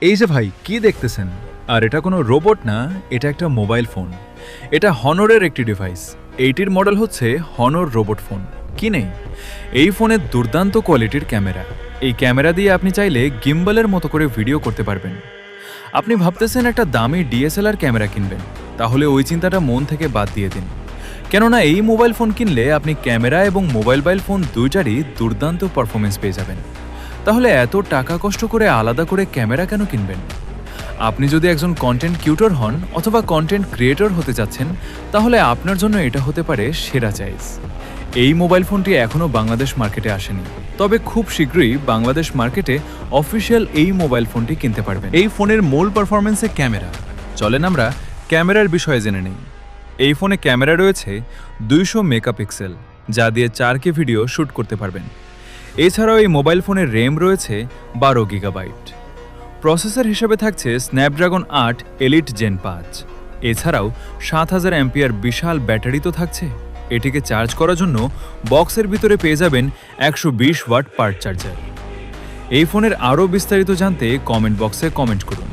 এই যে ভাই কি দেখতেছেন? আর এটা কোনো রোবট না, এটা একটা মোবাইল ফোন। এটা হনরের একটি ডিভাইস। এইটির মডেল হচ্ছে হনর রোবট ফোন। কি নেই, এই ফোনের দুর্দান্ত কোয়ালিটির ক্যামেরা। এই ক্যামেরা দিয়ে আপনি চাইলে গিম্বলের মতো করে ভিডিও করতে পারবেন। আপনি ভাবতেছেন একটা দামি ডিএসএলআর ক্যামেরা কিনবেন, তাহলে ওই চিন্তাটা মন থেকে বাদ দিয়ে দিন। কেননা এই মোবাইল ফোন কিনলে আপনি ক্যামেরা এবং মোবাইল ফোন দুইটারই দুর্দান্ত পারফরমেন্স পেয়ে যাবেন। তাহলে এত টাকা কষ্ট করে আলাদা করে ক্যামেরা কেন কিনবেন? আপনি যদি একজন কন্টেন্ট কিউটর হন অথবা কন্টেন্ট ক্রিয়েটর হতে যাচ্ছেন, তাহলে আপনার জন্য এটা হতে পারে সেরা চয়েস। এই মোবাইল ফোনটি এখনও বাংলাদেশ মার্কেটে আসেনি, তবে খুব শীঘ্রই বাংলাদেশ মার্কেটে অফিসিয়াল এই মোবাইল ফোনটি কিনতে পারবেন। এই ফোনের মূল পারফরমেন্সে ক্যামেরা। চলেন আমরা ক্যামেরার বিষয়ে জেনে নিই। এই ফোনে ক্যামেরা রয়েছে 200 মেগাপিক্সেল, যা দিয়ে 4K ভিডিও শ্যুট করতে পারবেন। এছাড়াও এই মোবাইল ফোনের র্যাম রয়েছে 12 গিগাবাইট। প্রসেসর হিসেবে থাকছে স্ন্যাপড্রাগন 8 এলিট জেন 5। এছাড়াও 7000 অ্যাম্পিয়ার বিশাল ব্যাটারি তো থাকছে। এটিকে চার্জ করার জন্য বক্সের ভিতরে পেয়ে যাবেন 120 ওয়াট পার্ট চার্জার। এই ফোনের আরও বিস্তারিত জানতে কমেন্ট বক্সে কমেন্ট করুন।